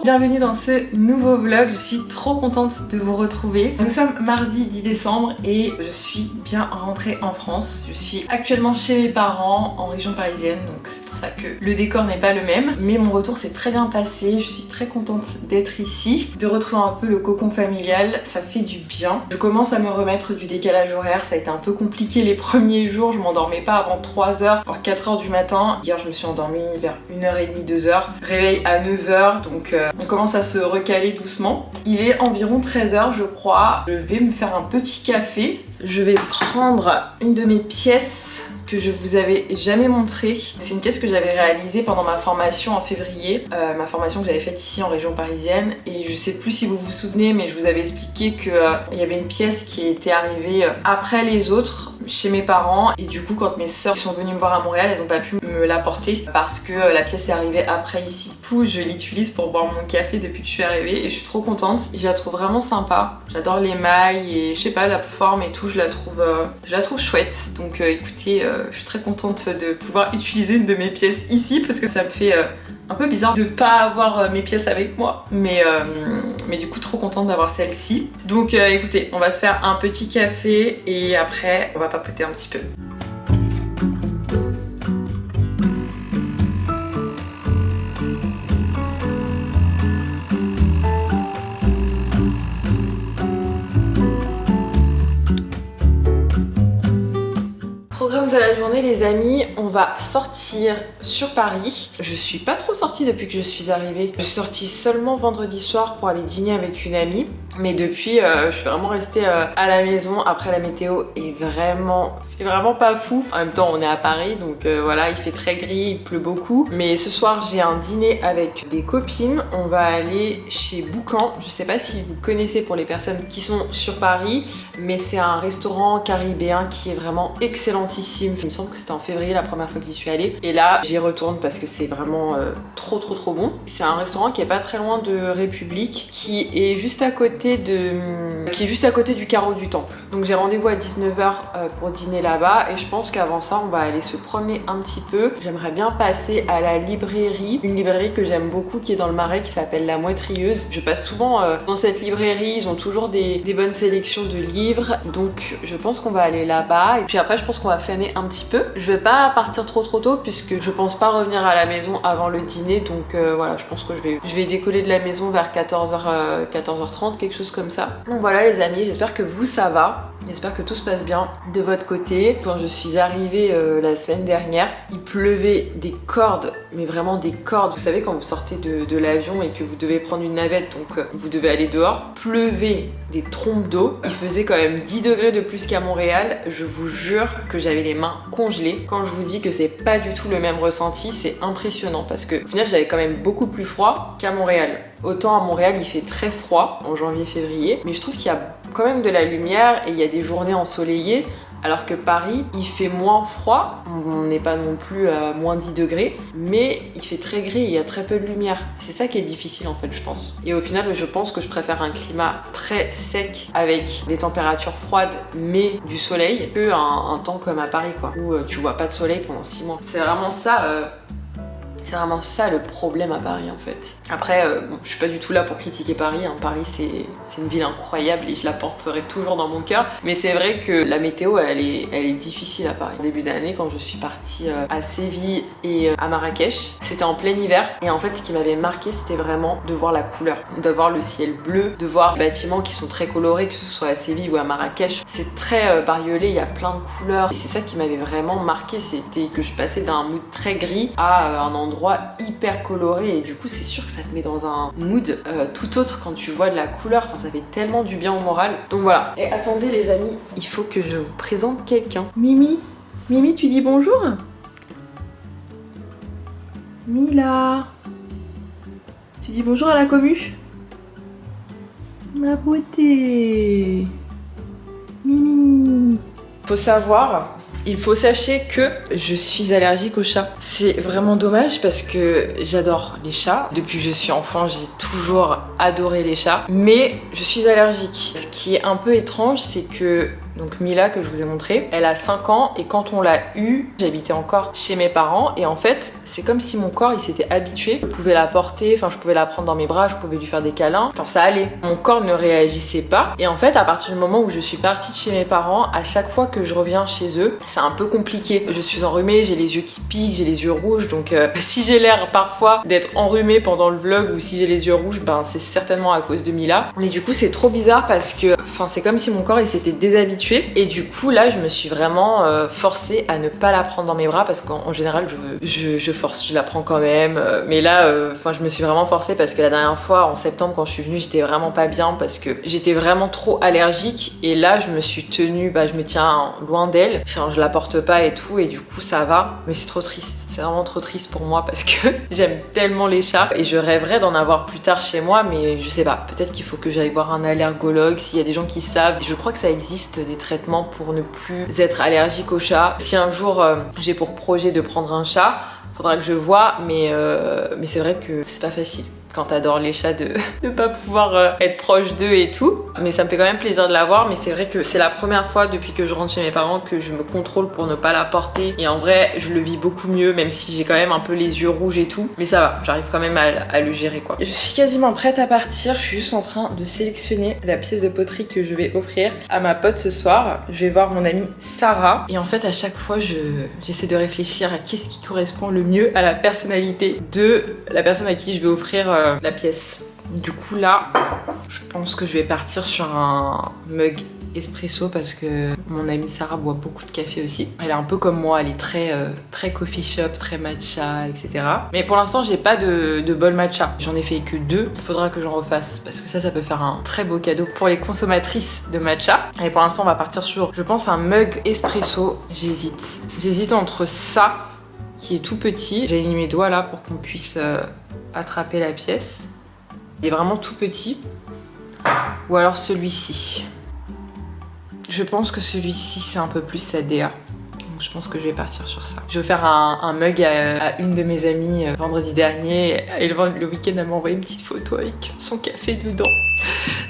bienvenue dans ce nouveau vlog, je suis trop contente de vous retrouver. Nous sommes mardi 10 décembre et je suis bien rentrée en France. Je suis actuellement chez mes parents en région parisienne, donc c'est pour ça que le décor n'est pas le même. Mais mon retour s'est très bien passé, je suis très contente d'être ici, de retrouver un peu le cocon familial, ça fait du bien. Je commence à me remettre du décalage horaire, ça a été un peu compliqué les premiers jours, je m'endormais pas avant 3h, voire 4h du matin. Hier je me suis endormie vers 1h30, 2h, réveil à 9h, donc on commence à se recaler doucement. Il est environ 13h je crois, je vais me faire un petit café. Je vais prendre une de mes pièces que je vous avais jamais montré. C'est une pièce que j'avais réalisée pendant ma formation en février, ma formation que j'avais faite ici en région parisienne, et je sais plus si vous vous souvenez, mais je vous avais expliqué que il y avait une pièce qui était arrivée après les autres chez mes parents, et du coup quand mes sœurs sont venues me voir à Montréal, elles ont pas pu me l'apporter parce que la pièce est arrivée après ici. Du coup je l'utilise pour boire mon café depuis que je suis arrivée et je suis trop contente. Je la trouve vraiment sympa, j'adore l'émail et je sais pas, la forme et tout, je la trouve chouette. Donc écoutez, je suis très contente de pouvoir utiliser une de mes pièces ici parce que ça me fait un peu bizarre de pas avoir mes pièces avec moi, mais du coup trop contente d'avoir celle-ci. Donc écoutez, on va se faire un petit café et après on va papoter un petit peu. Programme de la journée les amis, on va sortir sur Paris. Je suis pas trop sortie depuis que je suis arrivée. Je suis sortie seulement vendredi soir pour aller dîner avec une amie. Mais depuis, je suis vraiment restée à la maison. Après la météo est c'est vraiment pas fou. En même temps on est à Paris donc voilà, il fait très gris, il pleut beaucoup. Mais ce soir j'ai un dîner avec des copines. On va aller chez Boucan. Je sais pas si vous connaissez pour les personnes qui sont sur Paris, mais c'est un restaurant caribéen qui est vraiment excellent. Il me semble que c'était en février la première fois que j'y suis allée et là j'y retourne parce que c'est vraiment trop bon. C'est un restaurant qui est pas très loin de République, qui est juste à côté du carreau du Temple. Donc j'ai rendez-vous à 19h pour dîner là-bas et je pense qu'avant ça on va aller se promener un petit peu. J'aimerais bien passer à la librairie, une librairie que j'aime beaucoup qui est dans le Marais, qui s'appelle La Moitrieuse. Je passe souvent dans cette librairie, ils ont toujours des bonnes sélections de livres, donc je pense qu'on va aller là-bas et puis après je pense qu'on va flâner un petit peu. Je vais pas partir trop tôt puisque je pense pas revenir à la maison avant le dîner, donc voilà, je pense que je vais décoller de la maison vers 14h, 14h30, quelque chose comme ça. Donc voilà les amis, j'espère que vous ça va, j'espère que tout se passe bien de votre côté. Quand je suis arrivée la semaine dernière, il pleuvait des cordes, mais vraiment des cordes. Vous savez quand vous sortez de l'avion et que vous devez prendre une navette, donc vous devez aller dehors, pleuvait des trompes d'eau. Il faisait quand même 10 degrés de plus qu'à Montréal. Je vous jure que j'avais les mains congelées. Quand je vous dis que c'est pas du tout le même ressenti, c'est impressionnant parce que au final j'avais quand même beaucoup plus froid qu'à Montréal. Autant à Montréal il fait très froid en janvier-février, mais je trouve qu'il y a quand même de la lumière et il y a des journées ensoleillées, alors que Paris il fait moins froid, on n'est pas non plus à moins 10 degrés, mais il fait très gris et il y a très peu de lumière. C'est ça qui est difficile en fait je pense. Et au final je pense que je préfère un climat très sec avec des températures froides mais du soleil que un temps comme à Paris quoi, où tu vois pas de soleil pendant 6 mois. C'est vraiment ça le problème à Paris en fait. Après, bon, je suis pas du tout là pour critiquer Paris, hein. Paris c'est une ville incroyable et je la porterai toujours dans mon cœur. Mais c'est vrai que la météo elle est difficile à Paris. Au début d'année quand je suis partie à Séville et à Marrakech, c'était en plein hiver. Et en fait ce qui m'avait marqué c'était vraiment de voir la couleur, de voir le ciel bleu, de voir les bâtiments qui sont très colorés, que ce soit à Séville ou à Marrakech. C'est très bariolé, il y a plein de couleurs. Et c'est ça qui m'avait vraiment marqué, c'était que je passais d'un mood très gris à un endroit hyper coloré et du coup c'est sûr que ça te met dans un mood tout autre quand tu vois de la couleur, enfin ça fait tellement du bien au moral. Donc voilà. Et attendez les amis, il faut que je vous présente quelqu'un. Mimi, tu dis bonjour? Mila, tu dis bonjour à la commu? Ma beauté Mimi. Faut savoir, il faut sachez que je suis allergique aux chats. C'est vraiment dommage parce que j'adore les chats. Depuis que je suis enfant, j'ai toujours adoré les chats. Mais je suis allergique. Ce qui est un peu étrange, c'est que Donc Mila que je vous ai montré, elle a 5 ans et quand on l'a eue, j'habitais encore chez mes parents et en fait c'est comme si mon corps il s'était habitué. Je pouvais la porter, enfin je pouvais la prendre dans mes bras, je pouvais lui faire des câlins, enfin ça allait. Mon corps ne réagissait pas et en fait à partir du moment où je suis partie de chez mes parents, à chaque fois que je reviens chez eux, c'est un peu compliqué. Je suis enrhumée, j'ai les yeux qui piquent, j'ai les yeux rouges donc si j'ai l'air parfois d'être enrhumée pendant le vlog ou si j'ai les yeux rouges, ben c'est certainement à cause de Mila. Mais du coup c'est trop bizarre parce que c'est comme si mon corps il s'était déshabitué et du coup là je me suis vraiment forcée à ne pas la prendre dans mes bras parce qu'en général je force, je la prends quand même mais là je me suis vraiment forcée parce que la dernière fois en septembre quand je suis venue j'étais vraiment pas bien parce que j'étais vraiment trop allergique et là je me suis tenue, je me tiens loin d'elle, je la porte pas et tout et du coup ça va mais c'est trop triste, c'est vraiment trop triste pour moi parce que j'aime tellement les chats et je rêverais d'en avoir plus tard chez moi mais je sais pas, peut-être qu'il faut que j'aille voir un allergologue s'il y a des gens qui savent. Je crois que ça existe des traitements pour ne plus être allergique aux chats. Si un jour j'ai pour projet de prendre un chat, faudra que je vois, mais c'est vrai que c'est pas facile quand t'adores les chats de pas pouvoir être proche d'eux et tout. Mais ça me fait quand même plaisir de la voir, mais c'est vrai que c'est la première fois depuis que je rentre chez mes parents que je me contrôle pour ne pas la porter. Et en vrai, je le vis beaucoup mieux, même si j'ai quand même un peu les yeux rouges et tout. Mais ça va, j'arrive quand même à le gérer quoi. Je suis quasiment prête à partir, je suis juste en train de sélectionner la pièce de poterie que je vais offrir à ma pote ce soir. Je vais voir mon amie Sarah. Et en fait, à chaque fois, j'essaie de réfléchir à qu'est-ce qui correspond le mieux à la personnalité de la personne à qui je vais offrir la pièce. Du coup là, je pense que je vais partir sur un mug espresso parce que mon amie Sarah boit beaucoup de café aussi. Elle est un peu comme moi, elle est très coffee shop, très matcha, etc. Mais pour l'instant, j'ai pas de bol matcha. J'en ai fait que 2. Il faudra que j'en refasse parce que ça peut faire un très beau cadeau pour les consommatrices de matcha. Et pour l'instant, on va partir sur, je pense, un mug espresso. J'hésite entre ça, qui est tout petit. J'ai mis mes doigts là pour qu'on puisse attraper la pièce. Il est vraiment tout petit. Ou alors celui-ci. Je pense que celui-ci c'est un peu plus sa DA. Donc je pense que je vais partir sur ça. Je vais faire un mug à une de mes amies vendredi dernier. Et le week-end elle m'a envoyé une petite photo avec son café dedans.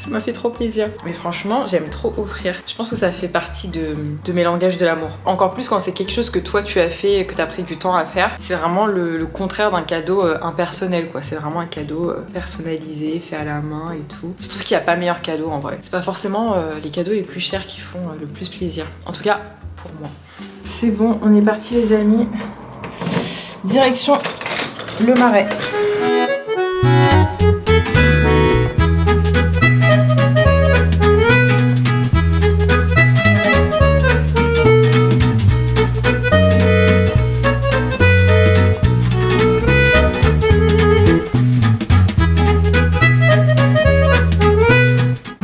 Ça m'a fait trop plaisir. Mais franchement, j'aime trop offrir. Je pense que ça fait partie de mes langages de l'amour. Encore plus quand c'est quelque chose que toi tu as fait, que tu as pris du temps à faire. C'est vraiment le contraire d'un cadeau impersonnel quoi. C'est vraiment un cadeau personnalisé, fait à la main et tout. Je trouve qu'il n'y a pas meilleur cadeau en vrai. C'est pas forcément les cadeaux les plus chers qui font le plus plaisir. En tout cas, pour moi. C'est bon, on est parti les amis. Direction le Marais.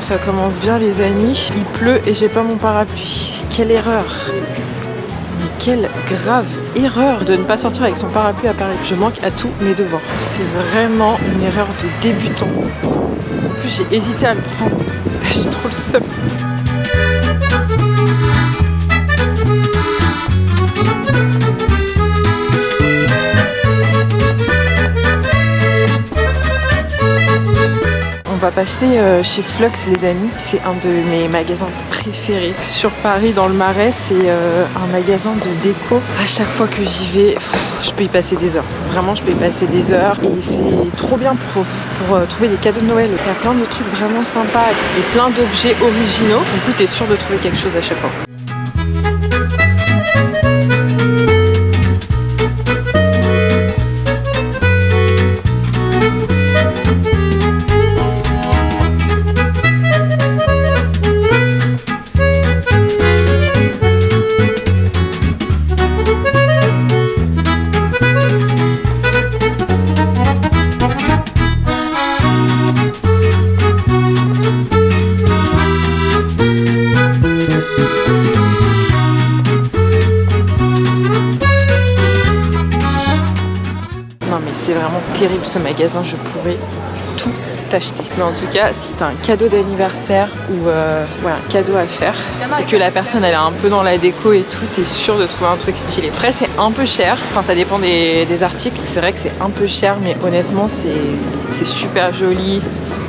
Ça commence bien les amis, il pleut et j'ai pas mon parapluie. Quelle erreur! Mais quelle grave erreur de ne pas sortir avec son parapluie à Paris. Je manque à tous mes devoirs. C'est vraiment une erreur de débutant. En plus j'ai hésité à le prendre. J'ai trop le seum. On va passer chez Flux les amis, c'est un de mes magasins préférés sur Paris dans le Marais, c'est un magasin de déco. À chaque fois que j'y vais, je peux y passer des heures, vraiment je peux y passer des heures et c'est trop bien pour trouver des cadeaux de Noël. Il y a plein de trucs vraiment sympas et plein d'objets originaux, du coup t'es sûr de trouver quelque chose à chaque fois. C'est vraiment terrible ce magasin, je pourrais tout acheter. Mais en tout cas, si t'as un cadeau d'anniversaire ou un cadeau à faire et que la personne elle est un peu dans la déco et tout, t'es sûr de trouver un truc stylé. Après c'est un peu cher, enfin ça dépend des articles, c'est vrai que c'est un peu cher mais honnêtement c'est super joli,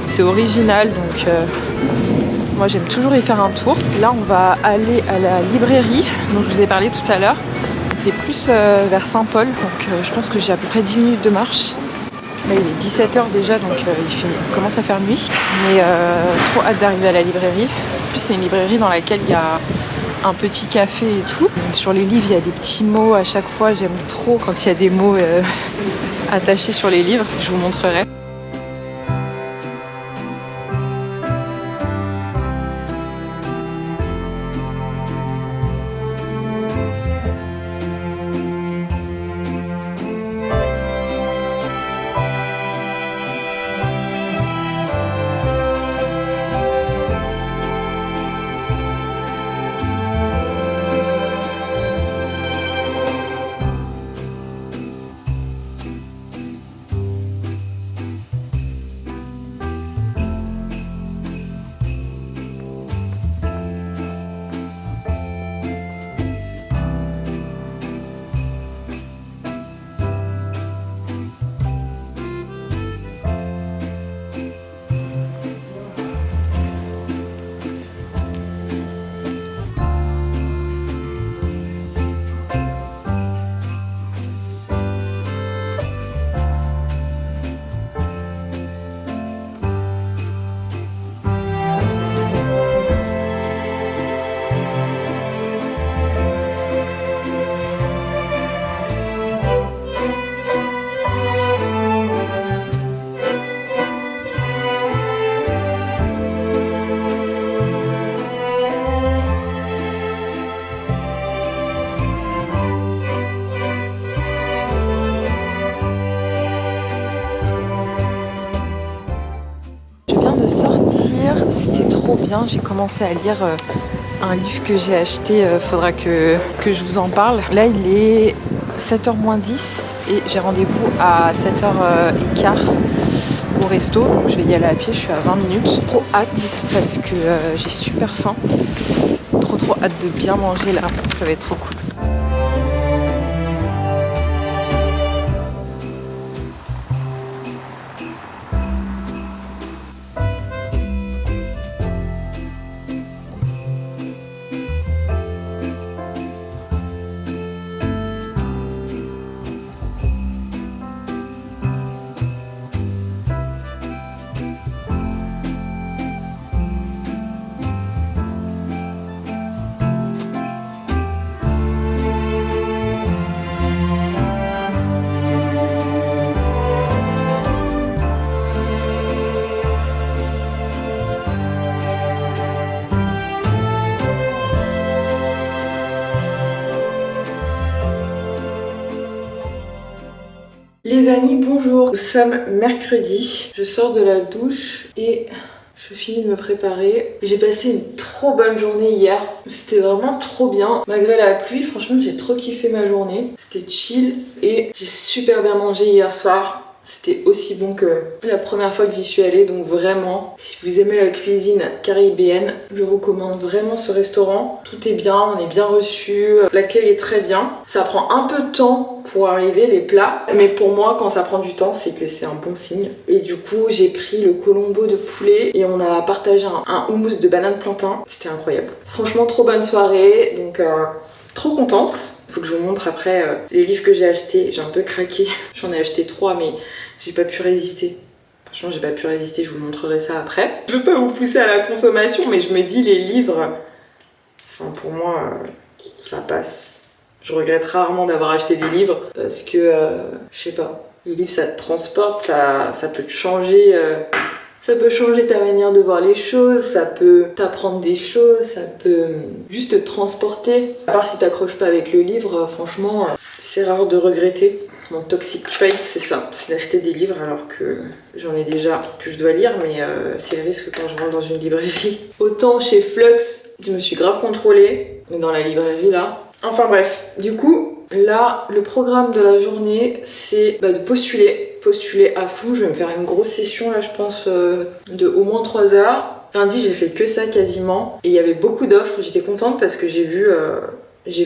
c'est original donc Moi j'aime toujours y faire un tour. Là on va aller à la librairie dont je vous ai parlé tout à l'heure. C'est plus vers Saint-Paul, donc je pense que j'ai à peu près 10 minutes de marche. Là il est 17h déjà, donc il commence à faire nuit. Mais trop hâte d'arriver à la librairie. En plus c'est une librairie dans laquelle il y a un petit café et tout. Sur les livres il y a des petits mots à chaque fois. J'aime trop quand il y a des mots attachés sur les livres. Je vous montrerai. Sortir, c'était trop bien. J'ai commencé à lire un livre que j'ai acheté, faudra que je vous en parle. Là il est 7h moins 10 et j'ai rendez-vous à 7h15 au resto, donc je vais y aller à pied, je suis à 20 minutes. Trop hâte parce que j'ai super faim. Trop hâte de bien manger là, ça va être trop cool. Les amis, bonjour. Nous sommes mercredi. Je sors de la douche et je finis de me préparer. J'ai passé une trop bonne journée hier. C'était vraiment trop bien. Malgré la pluie, franchement, j'ai trop kiffé ma journée. C'était chill et j'ai super bien mangé hier soir. C'était aussi bon que la première fois que j'y suis allée, donc vraiment, si vous aimez la cuisine caribéenne, je recommande vraiment ce restaurant. Tout est bien, on est bien reçu, l'accueil est très bien. Ça prend un peu de temps pour arriver les plats, mais pour moi, quand ça prend du temps, c'est que c'est un bon signe. Et du coup, j'ai pris le colombo de poulet et on a partagé un houmous de banane plantain. C'était incroyable. Franchement, trop bonne soirée, donc trop contente. Faut que je vous montre après les livres que j'ai achetés. J'ai un peu craqué. J'en ai acheté 3 mais j'ai pas pu résister. Franchement j'ai pas pu résister, je vous montrerai ça après. Je veux pas vous pousser à la consommation mais je me dis les livres, enfin pour moi ça passe. Je regrette rarement d'avoir acheté des livres parce que je sais pas, les livres ça te transporte, ça peut te changer. Ça peut changer ta manière de voir les choses, ça peut t'apprendre des choses, ça peut juste te transporter. À part si t'accroches pas avec le livre, franchement, c'est rare de regretter. Mon toxic trait, c'est ça, c'est d'acheter des livres alors que j'en ai déjà, que je dois lire, mais c'est le risque quand je rentre dans une librairie. Autant chez Flux, je me suis grave contrôlée, dans la librairie là. Enfin bref, du coup, là, le programme de la journée, c'est de postuler à fond. Je vais me faire une grosse session là, je pense, de au moins 3 heures. Lundi, j'ai fait que ça quasiment. Et il y avait beaucoup d'offres. J'étais contente parce que j'ai vu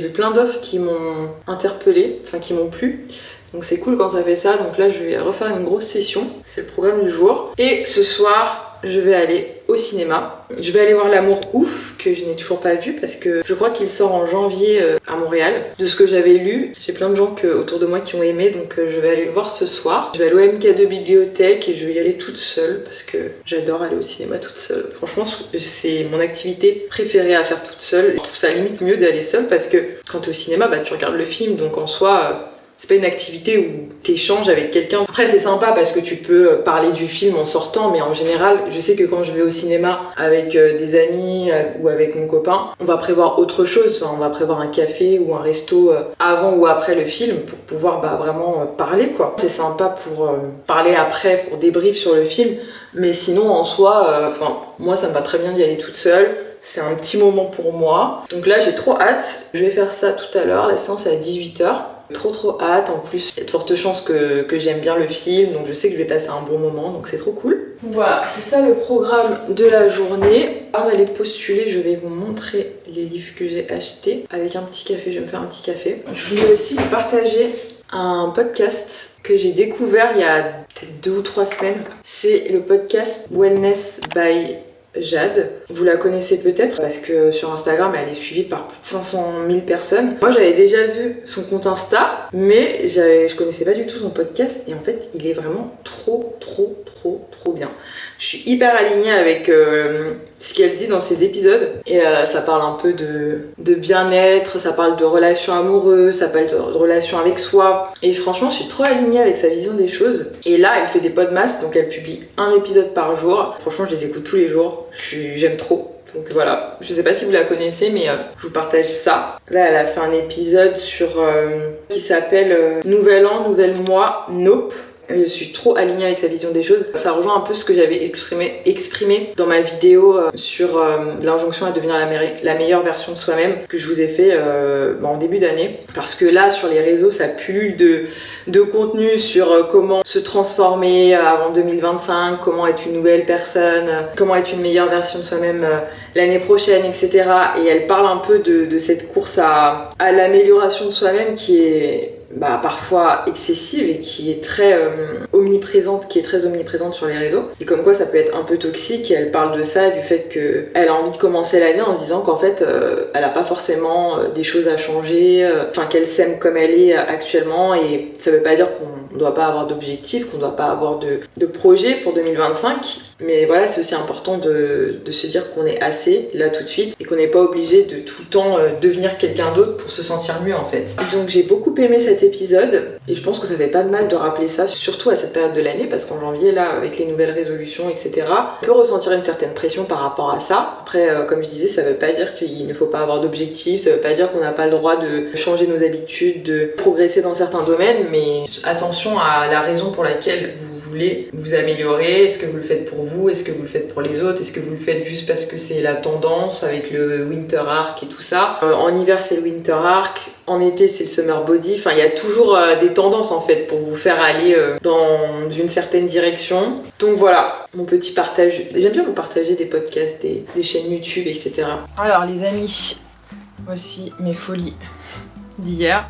plein d'offres qui m'ont interpellée, enfin qui m'ont plu. Donc c'est cool quand ça fait ça. Donc là, je vais refaire une grosse session. C'est le programme du jour. Et ce soir, je vais aller au cinéma. Je vais aller voir L'amour ouf, que je n'ai toujours pas vu parce que je crois qu'il sort en janvier à Montréal. De ce que j'avais lu, j'ai plein de gens autour de moi qui ont aimé, donc je vais aller le voir ce soir. Je vais aller au MK2 Bibliothèque et je vais y aller toute seule parce que j'adore aller au cinéma toute seule. Franchement, c'est mon activité préférée à faire toute seule. Je trouve ça limite mieux d'aller seule parce que quand t'es au cinéma, bah tu regardes le film, donc en soi... c'est pas une activité où t'échanges avec quelqu'un. Après c'est sympa parce que tu peux parler du film en sortant, mais en général, je sais que quand je vais au cinéma avec des amis ou avec mon copain, on va prévoir autre chose. Enfin, on va prévoir un café ou un resto avant ou après le film pour pouvoir vraiment parler quoi. C'est sympa pour parler après, pour débrief sur le film, mais sinon en soi, moi ça me va très bien d'y aller toute seule. C'est un petit moment pour moi. Donc là j'ai trop hâte. Je vais faire ça tout à l'heure. La séance est à 18h. Trop hâte, en plus il y a de fortes chances que j'aime bien le film, donc je sais que je vais passer un bon moment, donc c'est trop cool. Voilà, c'est ça le programme de la journée. Avant d'aller postuler, je vais vous montrer les livres que j'ai achetés. Avec un petit café, je vais me faire un petit café. Je voulais aussi vous partager un podcast que j'ai découvert il y a peut-être 2 ou 3 semaines. C'est le podcast Wellness by Jade. Vous la connaissez peut-être parce que sur Instagram elle est suivie par plus de 500 000 personnes. Moi j'avais déjà vu son compte Insta, mais je connaissais pas du tout son podcast et en fait il est vraiment trop bien. Je suis hyper alignée avec ce qu'elle dit dans ses épisodes et ça parle un peu de bien-être, ça parle de relations amoureuses, ça parle de relations avec soi et franchement je suis trop alignée avec sa vision des choses. Et là elle fait des podcasts, donc elle publie un épisode par jour. Franchement je les écoute tous les jours. J'aime trop. Donc voilà, je sais pas si vous la connaissez, mais je vous partage ça. Là, elle a fait un épisode qui s'appelle Nouvel an, nouvel mois, Nope. Je suis trop alignée avec sa vision des choses. Ça rejoint un peu ce que j'avais exprimé dans ma vidéo sur l'injonction à devenir la meilleure version de soi-même que je vous ai fait en début d'année. Parce que là, sur les réseaux, ça pullule de contenu sur comment se transformer avant 2025, comment être une nouvelle personne, comment être une meilleure version de soi-même l'année prochaine, etc. Et elle parle un peu de cette course à l'amélioration de soi-même qui est parfois excessive et qui est très omniprésente sur les réseaux, et comme quoi ça peut être un peu toxique. Et elle parle de ça, du fait qu'elle a envie de commencer l'année en se disant qu'en fait elle a pas forcément des choses à changer, qu'elle s'aime comme elle est actuellement, et ça veut pas dire qu'on doit pas avoir d'objectifs, qu'on doit pas avoir de projets pour 2025, mais voilà, c'est aussi important de se dire qu'on est assez là tout de suite et qu'on n'est pas obligé de tout le temps devenir quelqu'un d'autre pour se sentir mieux en fait. Donc j'ai beaucoup aimé cet épisode et je pense que ça fait pas de mal de rappeler ça, surtout à cette période de l'année, parce qu'en janvier là, avec les nouvelles résolutions, etc., on peut ressentir une certaine pression par rapport à ça. Après, comme je disais, ça veut pas dire qu'il ne faut pas avoir d'objectifs, ça veut pas dire qu'on n'a pas le droit de changer nos habitudes, de progresser dans certains domaines, mais attention à la raison pour laquelle vous voulez vous améliorer. Est-ce que vous le faites pour vous? Est-ce que vous le faites pour les autres? Est-ce que vous le faites juste parce que c'est la tendance avec le winter arc et tout ça? En hiver c'est le winter arc, en été c'est le summer body, il y a toujours des tendances en fait pour vous faire aller dans une certaine direction. Donc voilà, mon petit partage. J'aime bien vous partager des podcasts, des chaînes YouTube, etc. Alors les amis, voici mes folies d'hier.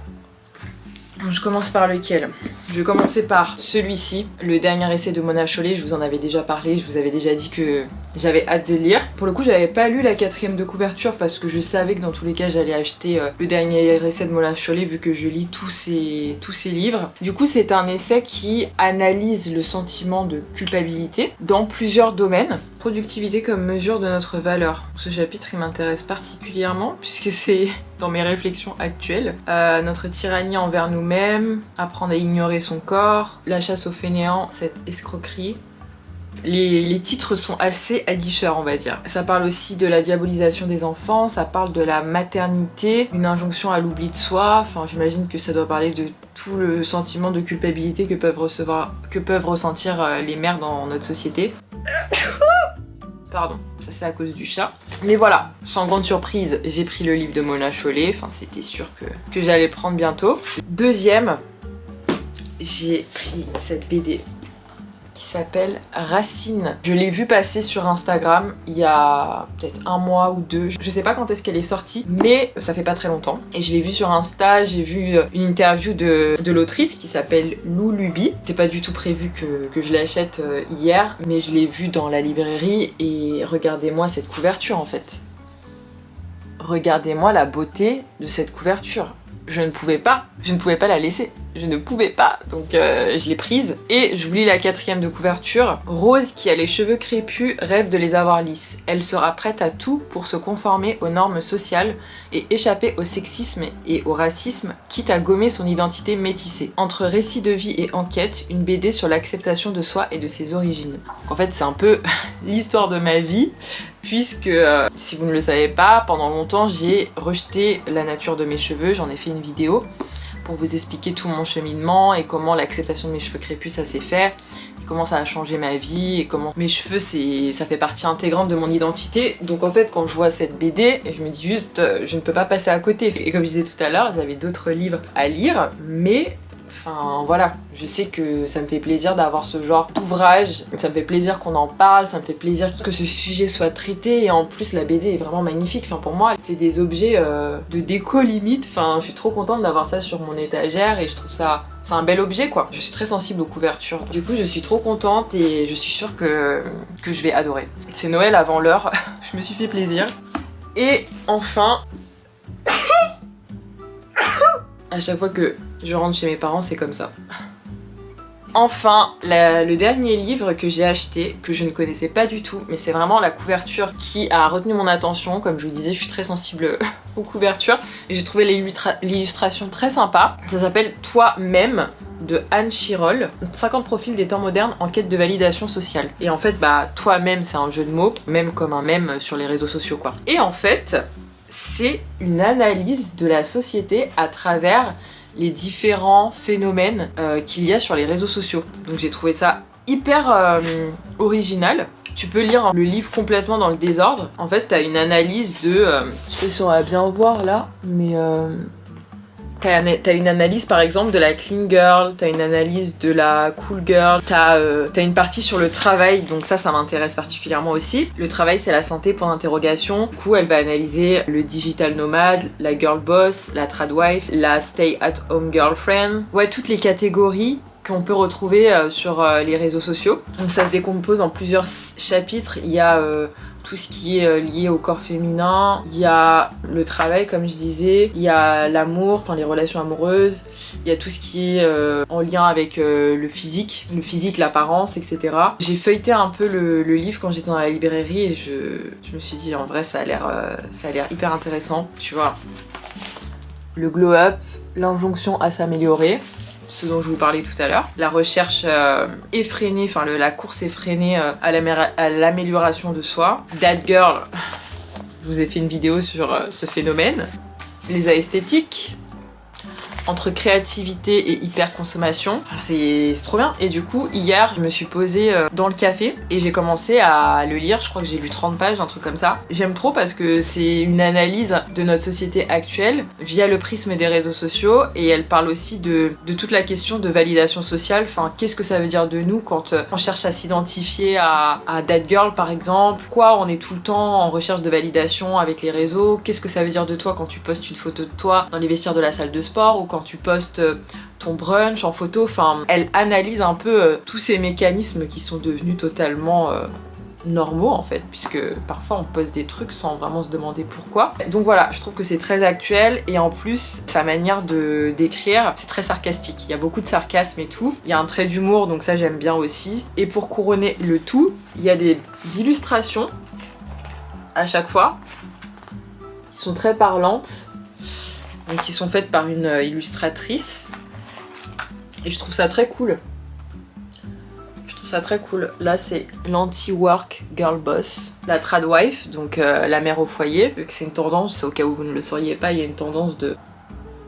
Je commence par lequel? Je vais commencer par celui-ci, le dernier essai de Mona Chollet. Je vous en avais déjà parlé, je vous avais déjà dit que j'avais hâte de le lire. Pour le coup, j'avais pas lu la 4e de couverture parce que je savais que dans tous les cas, j'allais acheter le dernier essai de Mona Chollet vu que je lis tous ses livres. Du coup, c'est un essai qui analyse le sentiment de culpabilité dans plusieurs domaines. Productivité comme mesure de notre valeur. Ce chapitre, il m'intéresse particulièrement puisque c'est dans mes réflexions actuelles. Notre tyrannie envers nous-mêmes, apprendre à ignorer son corps, la chasse aux fainéants, cette escroquerie. Les titres sont assez aguicheurs, on va dire. Ça parle aussi de la diabolisation des enfants, ça parle de la maternité, une injonction à l'oubli de soi. J'imagine que ça doit parler de tout le sentiment de culpabilité que peuvent ressentir les mères dans notre société. Pardon, ça c'est à cause du chat. Mais voilà, sans grande surprise, j'ai pris le livre de Mona Chollet. C'était sûr que j'allais le prendre bientôt. Deuxième, j'ai pris cette BD qui s'appelle Racine. Je l'ai vu passer sur Instagram il y a peut-être 1 mois ou 2. Je sais pas quand est-ce qu'elle est sortie, mais ça fait pas très longtemps. Et je l'ai vu sur Insta, j'ai vu une interview de l'autrice qui s'appelle Lou Luby. C'était pas du tout prévu que je l'achète hier, mais je l'ai vu dans la librairie et regardez-moi cette couverture en fait. Regardez-moi la beauté de cette couverture. Je ne pouvais pas la laisser. Je ne pouvais pas, donc je l'ai prise. Et je vous lis la 4e de couverture. Rose, qui a les cheveux crépus, rêve de les avoir lisses. Elle sera prête à tout pour se conformer aux normes sociales et échapper au sexisme et au racisme, quitte à gommer son identité métissée. Entre récits de vie et enquête, une BD sur l'acceptation de soi et de ses origines. Donc en fait, c'est un peu l'histoire de ma vie, puisque, si vous ne le savez pas, pendant longtemps, j'ai rejeté la nature de mes cheveux. J'en ai fait une vidéo pour vous expliquer tout mon cheminement et comment l'acceptation de mes cheveux crépus ça s'est fait, et comment ça a changé ma vie, et comment mes cheveux ça fait partie intégrante de mon identité. Donc en fait quand je vois cette BD, je me dis juste je ne peux pas passer à côté. Et comme je disais tout à l'heure, j'avais d'autres livres à lire, mais enfin voilà, je sais que ça me fait plaisir d'avoir ce genre d'ouvrage, ça me fait plaisir qu'on en parle, ça me fait plaisir que ce sujet soit traité, et en plus la BD est vraiment magnifique. Enfin pour moi c'est des objets de déco limite, enfin je suis trop contente d'avoir ça sur mon étagère et je trouve ça, c'est un bel objet quoi. Je suis très sensible aux couvertures, du coup je suis trop contente et je suis sûre que je vais adorer. C'est Noël avant l'heure, je me suis fait plaisir. Et enfin, à chaque fois que je rentre chez mes parents, c'est comme ça. Enfin, le dernier livre que j'ai acheté, que je ne connaissais pas du tout, mais c'est vraiment la couverture qui a retenu mon attention. Comme je vous le disais, je suis très sensible aux couvertures et j'ai trouvé l'illustration très sympa. Ça s'appelle Toi-même de Anne Chirol, 50 profils des temps modernes en quête de validation sociale. Et en fait, toi-même, c'est un jeu de mots, même comme un mème sur les réseaux sociaux quoi. Et en fait, c'est une analyse de la société à travers les différents phénomènes qu'il y a sur les réseaux sociaux. Donc j'ai trouvé ça hyper original. Tu peux lire le livre complètement dans le désordre. En fait, t'as une analyse de... je sais pas si on va bien voir là, mais... T'as une analyse par exemple de la clean girl, t'as une analyse de la cool girl, t'as une partie sur le travail, donc ça m'intéresse particulièrement aussi. Le travail c'est la santé, point d'interrogation. Du coup elle va analyser le digital nomade, la girl boss, la tradwife, la stay at home girlfriend. Ouais, toutes les catégories qu'on peut retrouver sur les réseaux sociaux. Donc ça se décompose en plusieurs chapitres. Il y a tout ce qui est lié au corps féminin, il y a le travail comme je disais, il y a l'amour, enfin les relations amoureuses, il y a tout ce qui est en lien avec le physique, l'apparence, etc. J'ai feuilleté un peu le livre quand j'étais dans la librairie et je me suis dit en vrai ça a l'air hyper intéressant, tu vois. Le glow-up, l'injonction à s'améliorer, ce dont je vous parlais tout à l'heure, la recherche effrénée, enfin la course effrénée à l'amélioration de soi. That Girl, je vous ai fait une vidéo sur ce phénomène. Les aesthétiques, entre créativité et hyper-consommation, c'est trop bien. Et du coup, hier, je me suis posée dans le café et j'ai commencé à le lire. Je crois que j'ai lu 30 pages, un truc comme ça. J'aime trop parce que c'est une analyse de notre société actuelle via le prisme des réseaux sociaux et elle parle aussi de toute la question de validation sociale. Enfin, qu'est-ce que ça veut dire de nous quand on cherche à s'identifier à That Girl, par exemple? Pourquoi on est tout le temps en recherche de validation avec les réseaux? Qu'est-ce que ça veut dire de toi quand tu postes une photo de toi dans les vestiaires de la salle de sport ou quand tu postes ton brunch en photo? Enfin, elle analyse un peu tous ces mécanismes qui sont devenus totalement normaux en fait, puisque parfois on poste des trucs sans vraiment se demander pourquoi. Donc voilà, je trouve que c'est très actuel et en plus sa manière de d'écrire, c'est très sarcastique. Il y a beaucoup de sarcasme et tout. Il y a un trait d'humour, donc ça j'aime bien aussi. Et pour couronner le tout, il y a des illustrations à chaque fois qui sont très parlantes. Donc qui sont faites par une illustratrice et je trouve ça très cool. Là c'est l'anti-work girl boss, la tradwife, donc la mère au foyer, vu que c'est une tendance, au cas où vous ne le sauriez pas, il y a une tendance de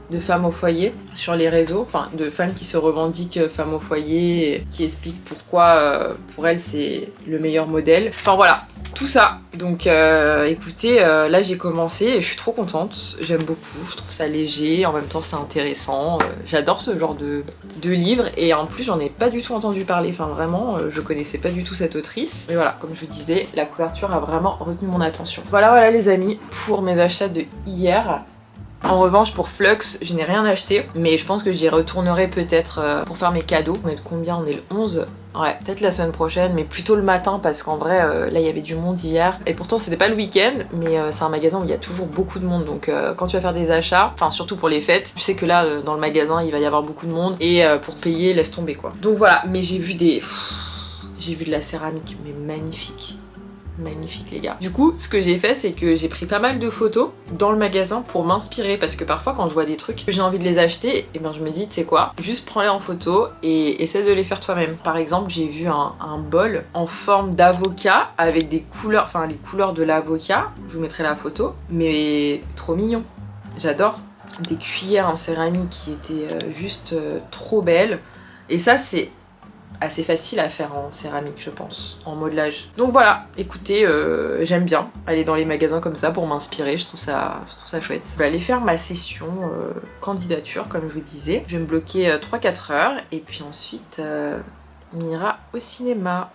de femmes au foyer sur les réseaux, enfin de femmes qui se revendiquent femmes au foyer, et qui expliquent pourquoi pour elles c'est le meilleur modèle. Enfin voilà, tout ça. Donc écoutez, là j'ai commencé et je suis trop contente, j'aime beaucoup, je trouve ça léger, en même temps c'est intéressant, j'adore ce genre de livre et en plus j'en ai pas du tout entendu parler, enfin vraiment je connaissais pas du tout cette autrice. Mais voilà, comme je vous disais, la couverture a vraiment retenu mon attention. Voilà les amis pour mes achats de hier. En revanche pour Flux, je n'ai rien acheté, mais je pense que j'y retournerai peut-être pour faire mes cadeaux. On est de combien? On est le 11. Ouais, peut-être la semaine prochaine, mais plutôt le matin parce qu'en vrai, là il y avait du monde hier. Et pourtant c'était pas le week-end, mais c'est un magasin où il y a toujours beaucoup de monde. Donc quand tu vas faire des achats, enfin surtout pour les fêtes, tu sais que là dans le magasin il va y avoir beaucoup de monde. Et pour payer, laisse tomber quoi. Donc voilà, mais j'ai vu de la céramique, mais magnifique. Magnifique les gars. Du coup ce que j'ai fait c'est que j'ai pris pas mal de photos dans le magasin pour m'inspirer parce que parfois quand je vois des trucs que j'ai envie de les acheter et ben je me dis tu sais quoi, juste prends-les en photo et essaie de les faire toi-même. Par exemple j'ai vu un bol en forme d'avocat avec des couleurs, enfin les couleurs de l'avocat, je vous mettrai la photo, mais trop mignon, j'adore. Des cuillères en céramique qui étaient juste trop belles et ça c'est assez facile à faire en céramique je pense, en modelage. Donc voilà, écoutez, j'aime bien aller dans les magasins comme ça pour m'inspirer, je trouve ça chouette. Je vais aller faire ma session candidature comme je vous disais. Je vais me bloquer 3-4 heures et puis ensuite on ira au cinéma.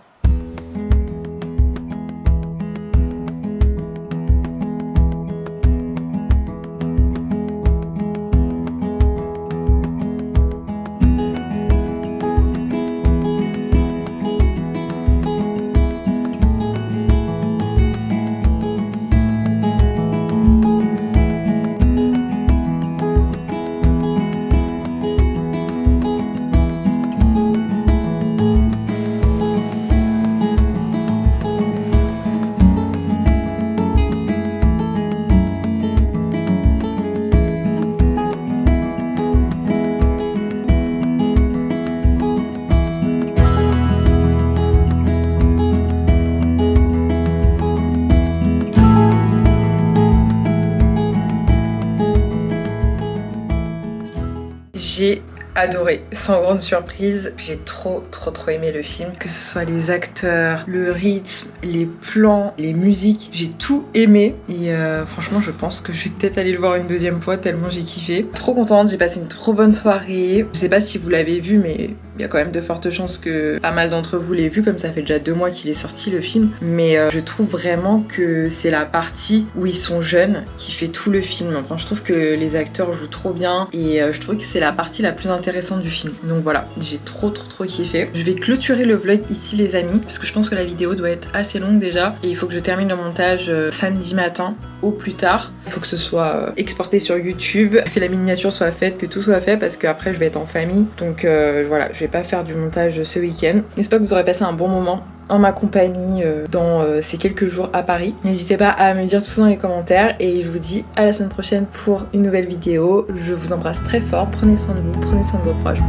J'ai adoré, sans grande surprise. J'ai trop aimé le film, que ce soit les acteurs, le rythme, les plans, les musiques, j'ai tout aimé et franchement je pense que je vais peut-être aller le voir une deuxième fois tellement j'ai kiffé. Trop contente, j'ai passé une trop bonne soirée. Je sais pas si vous l'avez vu mais il y a quand même de fortes chances que pas mal d'entre vous l'aient vu, comme ça fait déjà 2 mois qu'il est sorti le film, mais je trouve vraiment que c'est la partie où ils sont jeunes qui fait tout le film. Enfin je trouve que les acteurs jouent trop bien et je trouve que c'est la partie la plus intéressante du film. Donc voilà, j'ai trop kiffé. Je vais clôturer le vlog ici les amis, parce que je pense que la vidéo doit être assez longue déjà et il faut que je termine le montage samedi matin au plus tard. Il faut que ce soit exporté sur YouTube, que la miniature soit faite, que tout soit fait parce qu'après je vais être en famille. Donc voilà, je vais pas faire du montage ce week-end. J'espère que vous aurez passé un bon moment en ma compagnie dans ces quelques jours à Paris. N'hésitez pas à me dire tout ça dans les commentaires et je vous dis à la semaine prochaine pour une nouvelle vidéo. Je vous embrasse très fort, prenez soin de vous, prenez soin de vos proches.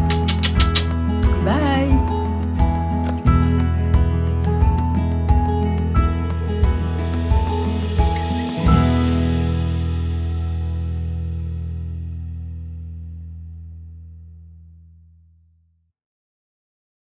Bye!